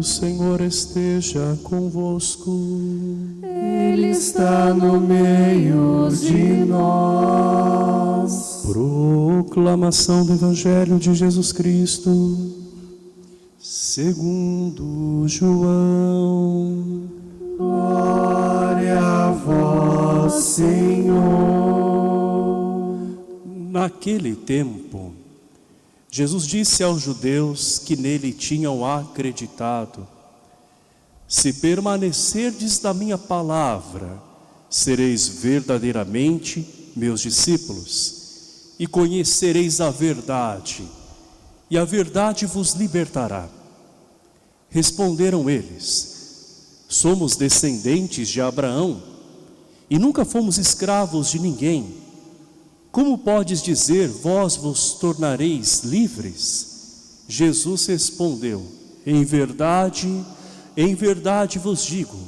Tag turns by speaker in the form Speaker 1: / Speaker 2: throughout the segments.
Speaker 1: O Senhor esteja convosco.
Speaker 2: Ele está no meio de nós.
Speaker 1: Proclamação do Evangelho de Jesus Cristo, segundo João.
Speaker 2: Glória a vós, Senhor.
Speaker 1: Naquele tempo, Jesus disse aos judeus que nele tinham acreditado: se permanecerdes na minha palavra, sereis verdadeiramente meus discípulos, e conhecereis a verdade, e a verdade vos libertará. Responderam eles: somos descendentes de Abraão, e nunca fomos escravos de ninguém. Como podes dizer, vós vos tornareis livres? Jesus respondeu: em verdade vos digo,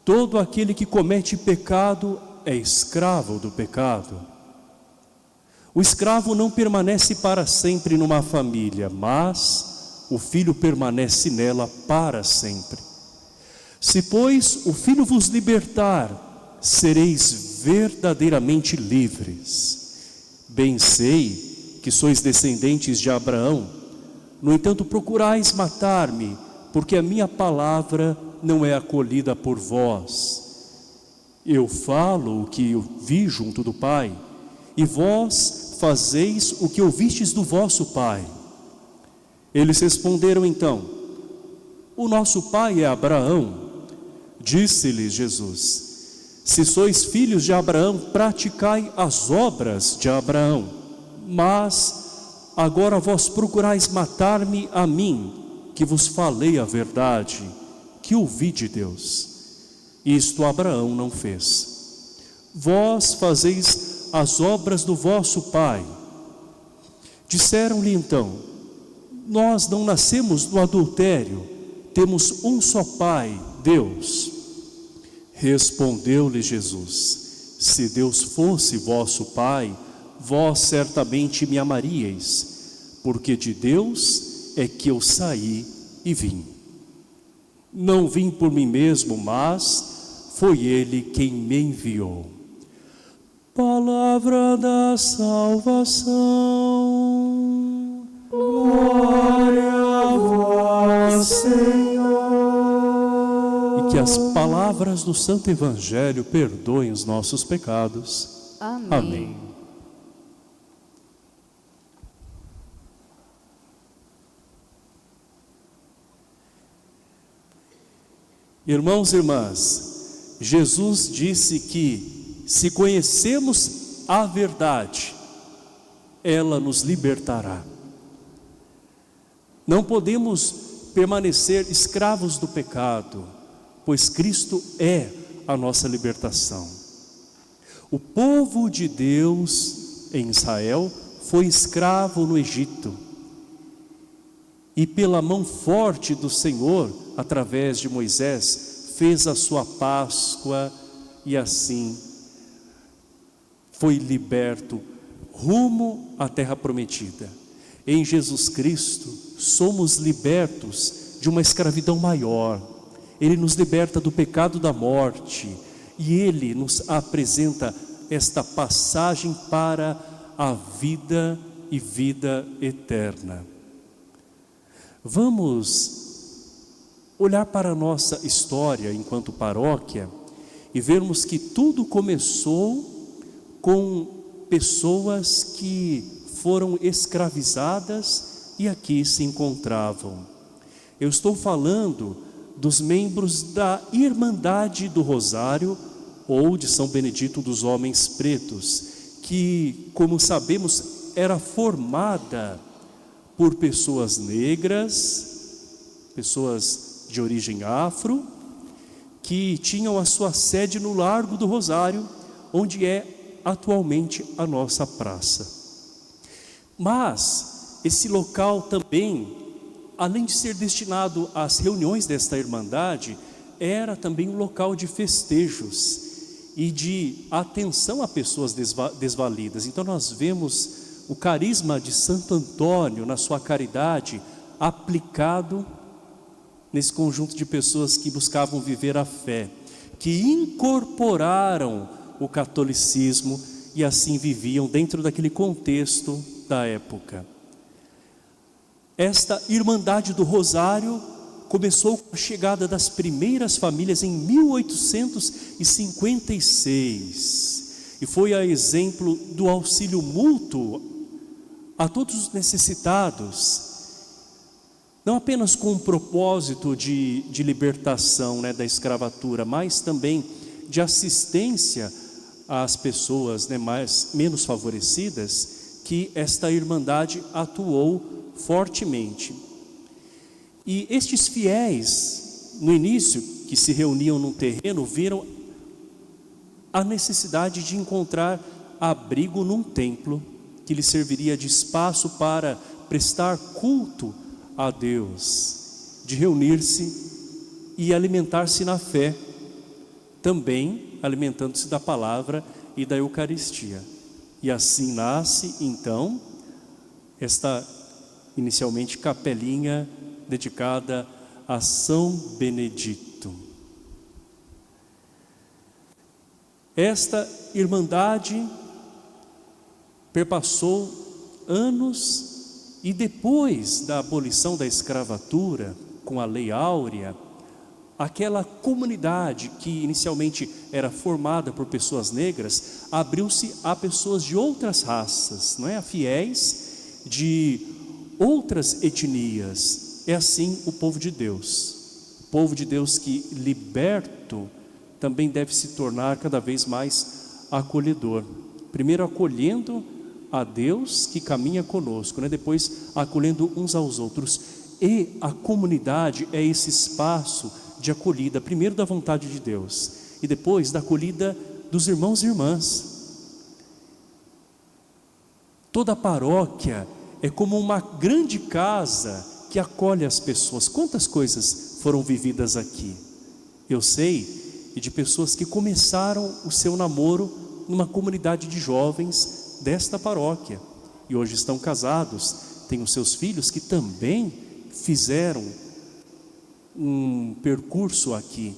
Speaker 1: todo aquele que comete pecado é escravo do pecado. O escravo não permanece para sempre numa família, mas o filho permanece nela para sempre. Se, pois, o Filho vos libertar, sereis verdadeiramente livres. Bem sei que sois descendentes de Abraão, no entanto procurais matar-me, porque a minha palavra não é acolhida por vós. Eu falo o que eu vi junto do Pai, e vós fazeis o que ouvistes do vosso pai. Eles responderam então: o nosso pai é Abraão. Disse-lhes Jesus: se sois filhos de Abraão, praticai as obras de Abraão. Mas agora vós procurais matar-me a mim, que vos falei a verdade, que ouvi de Deus. Isto Abraão não fez. Vós fazeis as obras do vosso pai. Disseram-lhe então: nós não nascemos do adultério, temos um só pai, Deus. Respondeu-lhe Jesus: se Deus fosse vosso pai, vós certamente me amaríeis, porque de Deus é que eu saí e vim. Não vim por mim mesmo, mas foi Ele quem me enviou. Palavra da salvação.
Speaker 2: Glória a vós, Senhor.
Speaker 1: E que as palavras do Santo Evangelho perdoem os nossos pecados.
Speaker 2: Amém.
Speaker 1: Amém. Irmãos e irmãs, Jesus disse que se conhecemos a verdade, ela nos libertará. Não podemos permanecer escravos do pecado, pois Cristo é a nossa libertação. O povo de Deus em Israel foi escravo no Egito. E pela mão forte do Senhor, através de Moisés, fez a sua Páscoa e assim foi liberto rumo à terra prometida. Em Jesus Cristo somos libertos de uma escravidão maior. Ele nos liberta do pecado da morte e Ele nos apresenta esta passagem para a vida e vida eterna. Vamos olhar para a nossa história enquanto paróquia e vermos que tudo começou com pessoas que foram escravizadas e aqui se encontravam. Eu estou falando dos membros da Irmandade do Rosário ou de São Benedito dos Homens Pretos, que, como sabemos, era formada por pessoas negras, pessoas de origem afro, que tinham a sua sede no Largo do Rosário, onde é atualmente a nossa praça. Mas esse local também, além de ser destinado às reuniões desta irmandade, era também um local de festejos e de atenção a pessoas desvalidas. Então nós vemos o carisma de Santo Antônio na sua caridade aplicado nesse conjunto de pessoas que buscavam viver a fé, que incorporaram o catolicismo e assim viviam dentro daquele contexto da época. Esta Irmandade do Rosário começou com a chegada das primeiras famílias em 1856 e foi a exemplo do auxílio mútuo a todos os necessitados, não apenas com o propósito de libertação, da escravatura, mas também de assistência às pessoas, menos favorecidas, que esta Irmandade atuou fortemente. E estes fiéis, no início, que se reuniam num terreno, viram a necessidade de encontrar abrigo num templo, que lhes serviria de espaço para prestar culto a Deus, de reunir-se e alimentar-se na fé, também alimentando-se da palavra e da Eucaristia. E assim nasce então esta inicialmente capelinha dedicada a São Benedito. Esta Irmandade perpassou anos e depois da abolição da escravatura, com a Lei Áurea, aquela comunidade que inicialmente era formada por pessoas negras, abriu-se a pessoas de outras raças, a fiéis de outras etnias. É assim o povo de Deus. O povo de Deus que, liberto, também deve se tornar cada vez mais acolhedor. Primeiro acolhendo a Deus que caminha conosco, depois acolhendo uns aos outros. E a comunidade é esse espaço de acolhida, primeiro da vontade de Deus e depois da acolhida dos irmãos e irmãs. Toda a paróquia é como uma grande casa que acolhe as pessoas. Quantas coisas foram vividas aqui? Eu sei, e de pessoas que começaram o seu namoro numa comunidade de jovens desta paróquia e hoje estão casados, têm os seus filhos que também fizeram um percurso aqui,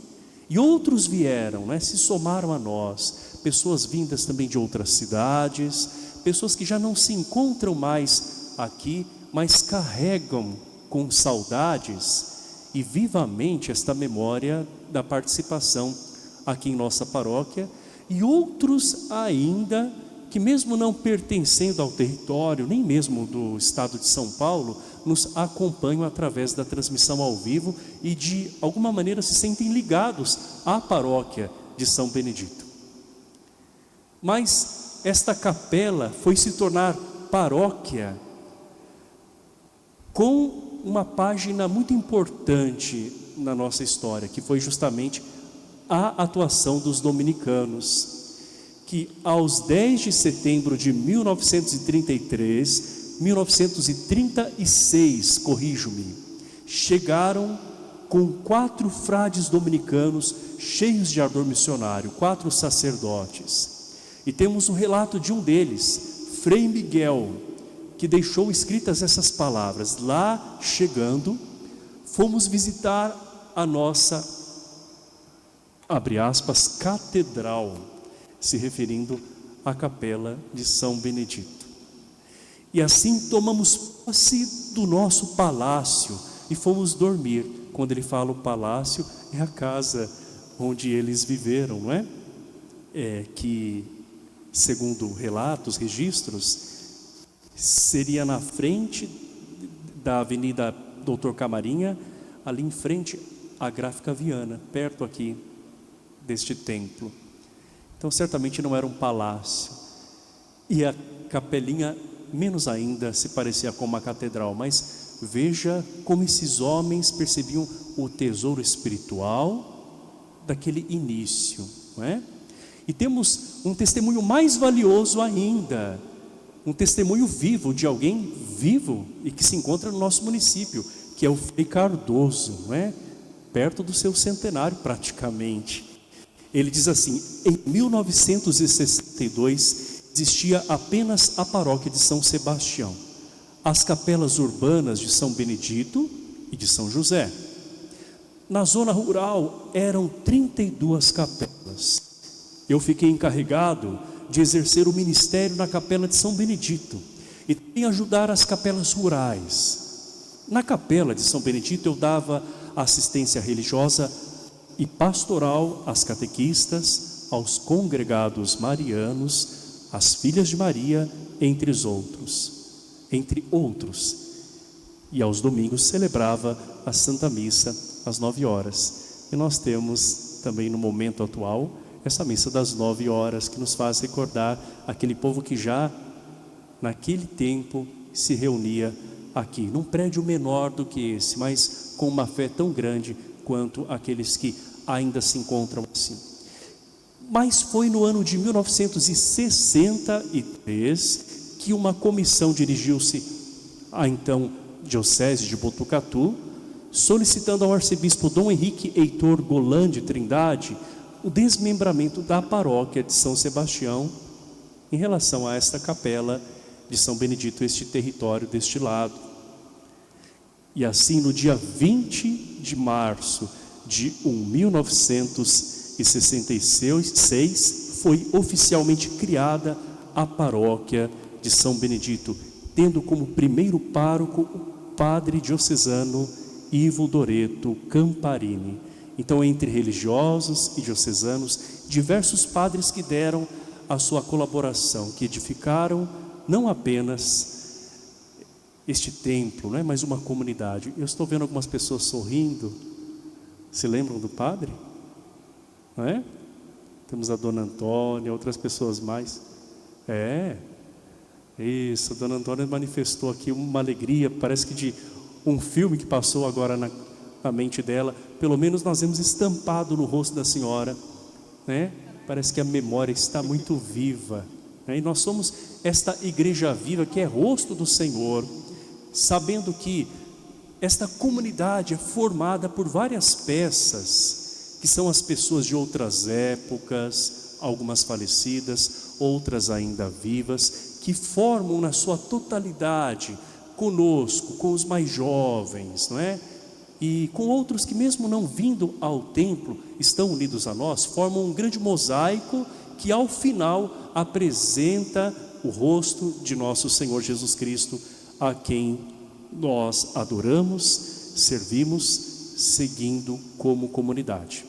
Speaker 1: e outros vieram, se somaram a nós, pessoas vindas também de outras cidades, pessoas que já não se encontram mais aqui, mas carregam com saudades e vivamente esta memória da participação aqui em nossa paróquia, e outros ainda que, mesmo não pertencendo ao território, nem mesmo do estado de São Paulo, nos acompanham através da transmissão ao vivo e de alguma maneira se sentem ligados à paróquia de São Benedito. Mas esta capela foi se tornar paróquia com uma página muito importante na nossa história, que foi justamente a atuação dos dominicanos, que aos 10 de setembro de 1936, corrijo-me, chegaram com 4 frades dominicanos cheios de ardor missionário, 4 sacerdotes. E temos um relato de um deles, Frei Miguel, que deixou escritas essas palavras: lá chegando, fomos visitar a nossa, abre aspas, catedral, se referindo à capela de São Benedito. E assim tomamos posse do nosso palácio e fomos dormir. Quando ele fala o palácio, é a casa onde eles viveram, não é? Que, segundo relatos, registros, seria na frente da Avenida Doutor Camarinha, ali em frente à Gráfica Viana, perto aqui deste templo. Então certamente não era um palácio, e a capelinha menos ainda se parecia com uma catedral, mas veja como esses homens percebiam o tesouro espiritual daquele início, não é? E temos um testemunho mais valioso ainda, um testemunho vivo de alguém vivo e que se encontra no nosso município, que é o Frei Cardoso, não é? Perto do seu centenário praticamente. Ele diz assim: em 1962 existia apenas a paróquia de São Sebastião, as capelas urbanas de São Benedito e de São José. Na zona rural eram 32 capelas. Eu fiquei encarregado de exercer o ministério na capela de São Benedito e também ajudar as capelas rurais. Na capela de São Benedito eu dava assistência religiosa e pastoral às catequistas, aos congregados marianos, às filhas de Maria, entre outros. E aos domingos celebrava a Santa Missa às 9 horas. E nós temos também no momento atual essa missa das 9 horas, que nos faz recordar aquele povo que já naquele tempo se reunia aqui, num prédio menor do que esse, mas com uma fé tão grande quanto aqueles que ainda se encontram assim. Mas foi no ano de 1963 que uma comissão dirigiu-se à então Diocese de Botucatu, solicitando ao arcebispo Dom Henrique Heitor Golan de Trindade o desmembramento da paróquia de São Sebastião em relação a esta capela de São Benedito, este território deste lado. E assim, no dia 20 de março de 1966, foi oficialmente criada a paróquia de São Benedito, tendo como primeiro pároco o padre diocesano Ivo Doreto Camparini. Então, entre religiosos e diocesanos, diversos padres que deram a sua colaboração, que edificaram não apenas este templo, não é, mas uma comunidade. Eu estou vendo algumas pessoas sorrindo. Se lembram do padre? Não é? Temos a dona Antônia, outras pessoas mais. Isso, a dona Antônia manifestou aqui uma alegria, parece que de um filme que passou agora na mente dela. Pelo menos nós vemos estampado no rosto da senhora, né? Parece que a memória está muito viva, né? E nós somos esta igreja viva que é rosto do Senhor, sabendo que esta comunidade é formada por várias peças, que são as pessoas de outras épocas, algumas falecidas, outras ainda vivas, que formam na sua totalidade conosco, com os mais jovens, não é? E com outros que mesmo não vindo ao templo, estão unidos a nós, formam um grande mosaico que ao final apresenta o rosto de nosso Senhor Jesus Cristo, a quem nós adoramos, servimos, seguindo como comunidade.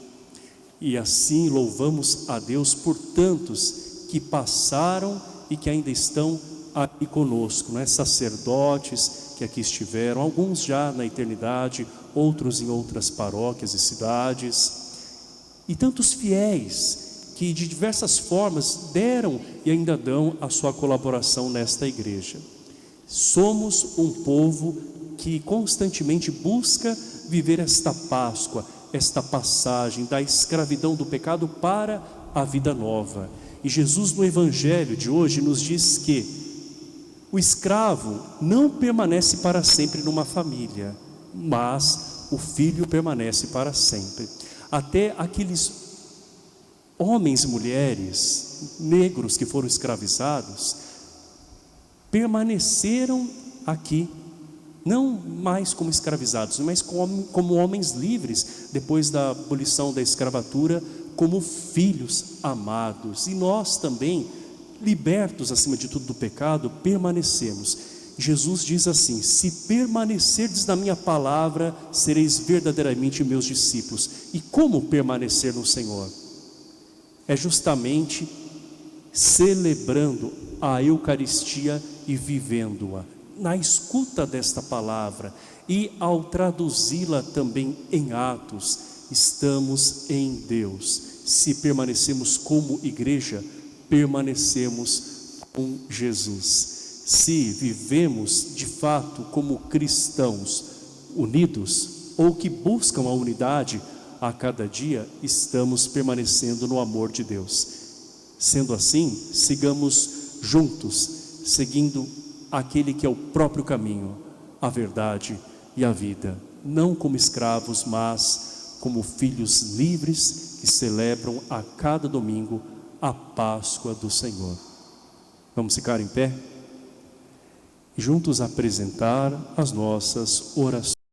Speaker 1: E assim louvamos a Deus por tantos que passaram e que ainda estão aqui conosco, não é? Sacerdotes que aqui estiveram, alguns já na eternidade, outros em outras paróquias e cidades, e tantos fiéis que de diversas formas deram e ainda dão a sua colaboração nesta igreja. Somos um povo que constantemente busca viver esta Páscoa, esta passagem da escravidão do pecado para a vida nova. E Jesus no Evangelho de hoje nos diz que o escravo não permanece para sempre numa família, mas o filho permanece para sempre. Até aqueles homens e mulheres negros que foram escravizados permaneceram aqui, não mais como escravizados, mas como homens livres, depois da abolição da escravatura, como filhos amados. E nós também, libertos acima de tudo do pecado, permanecemos. Jesus diz assim: se permanecerdes na minha palavra, sereis verdadeiramente meus discípulos. E como permanecer no Senhor? É justamente celebrando a Eucaristia e vivendo-a, na escuta desta palavra, e ao traduzi-la também em atos, estamos em Deus. Se permanecemos como igreja, permanecemos com Jesus. Se vivemos de fato como cristãos unidos, ou que buscam a unidade a cada dia, estamos permanecendo no amor de Deus. Sendo assim, sigamos juntos, seguindo aquele que é o próprio caminho, a verdade e a vida, não como escravos, mas como filhos livres que celebram a cada domingo a Páscoa do Senhor. Vamos ficar em pé e juntos apresentar as nossas orações.